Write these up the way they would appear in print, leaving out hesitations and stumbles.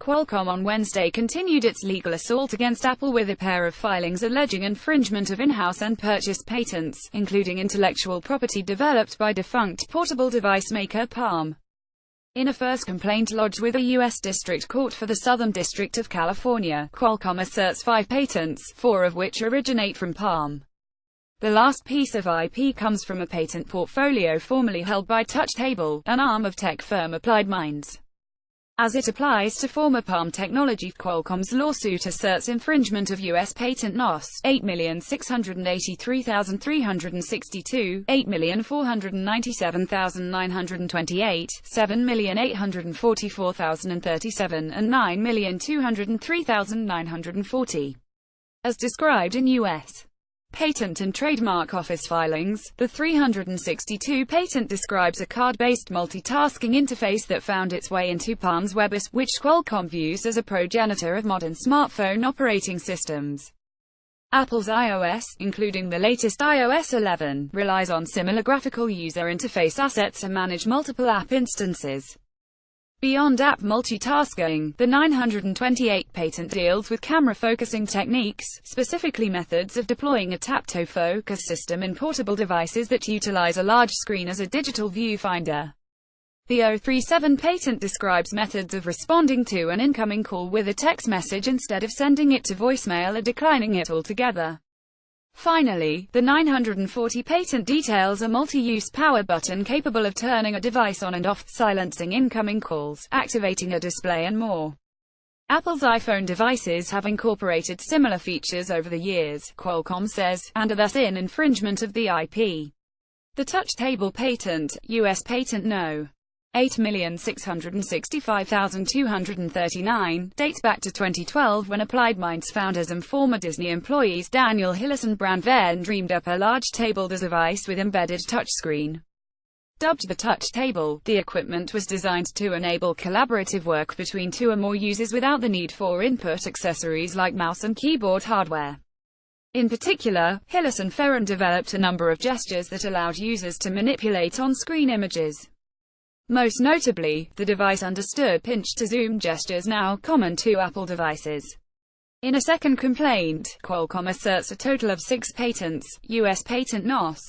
Qualcomm on Wednesday continued its legal assault against Apple with a pair of filings alleging infringement of in-house and purchased patents, including intellectual property developed by defunct portable device maker Palm. In a first complaint lodged with a U.S. District Court for the Southern District of California, Qualcomm asserts 5 patents, 4 of which originate from Palm. The last piece of IP comes from a patent portfolio formerly held by Touchtable, an arm of tech firm Applied Minds. As it applies to former Palm technology, Qualcomm's lawsuit asserts infringement of U.S. Patent NOS. 8,683,362, 8,497,928, 7,844,037, and 9,203,940. As described in U.S. Patent and Trademark Office filings, the 362 patent describes a card-based multitasking interface that found its way into Palm's WebOS, which Qualcomm views as a progenitor of modern smartphone operating systems. Apple's iOS, including the latest iOS 11, relies on similar graphical user interface assets to manage multiple app instances. Beyond app multitasking, the 928 patent deals with camera focusing techniques, specifically methods of deploying a tap-to-focus system in portable devices that utilize a large screen as a digital viewfinder. The 037 patent describes methods of responding to an incoming call with a text message instead of sending it to voicemail or declining it altogether. Finally, the 940 patent details a multi-use power button capable of turning a device on and off, silencing incoming calls, activating a display and more. Apple's iPhone devices have incorporated similar features over the years, Qualcomm says, and are thus in infringement of the IP. The Touchtable patent, U.S. Patent No. 8,665,239, dates back to 2012 when Applied Minds founders and former Disney employees Daniel Hillis and Brand Van dreamed up a large table device with embedded touchscreen. Dubbed the Touchtable, the equipment was designed to enable collaborative work between 2 or more users without the need for input accessories like mouse and keyboard hardware. In particular, Hillis and Ferran developed a number of gestures that allowed users to manipulate on-screen images. Most notably, the device understood pinch-to-zoom gestures now common to Apple devices. In a second complaint, Qualcomm asserts a total of 6 patents, U.S. Patent NOS.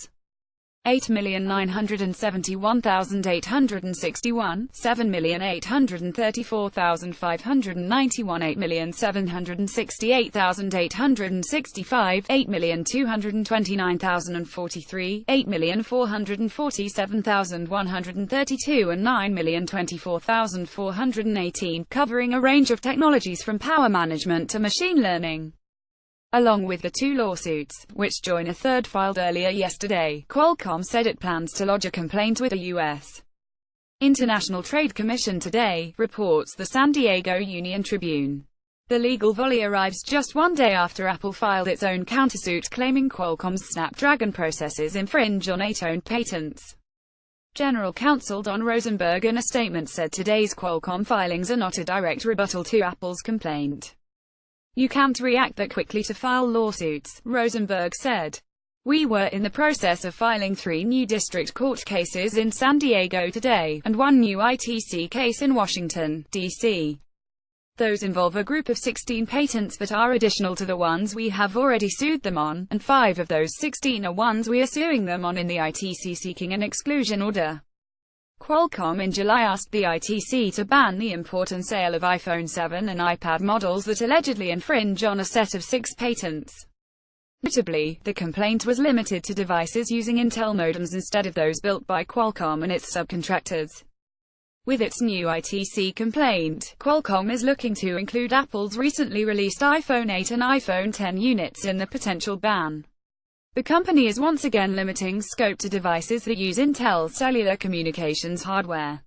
8,971,861, 7,834,591, 8,768,865, 8,229,043, 8,447,132 and 9,024,418, covering a range of technologies from power management to machine learning. Along with the 2 lawsuits, which join a third filed earlier yesterday, Qualcomm said it plans to lodge a complaint with the U.S. International Trade Commission today, reports the San Diego Union-Tribune. The legal volley arrives just 1 day after Apple filed its own countersuit claiming Qualcomm's Snapdragon processors infringe on 8 owned patents. General Counsel Don Rosenberg in a statement said today's Qualcomm filings are not a direct rebuttal to Apple's complaint. "You can't react that quickly to file lawsuits," Rosenberg said. "We were in the process of filing 3 new district court cases in San Diego today, and 1 new ITC case in Washington, D.C. Those involve a group of 16 patents that are additional to the ones we have already sued them on, and 5 of those 16 are ones we are suing them on in the ITC seeking an exclusion order." Qualcomm in July asked the ITC to ban the import and sale of iPhone 7 and iPad models that allegedly infringe on a set of 6 patents. Notably, the complaint was limited to devices using Intel modems instead of those built by Qualcomm and its subcontractors. With its new ITC complaint, Qualcomm is looking to include Apple's recently released iPhone 8 and iPhone 10 units in the potential ban. The company is once again limiting scope to devices that use Intel cellular communications hardware.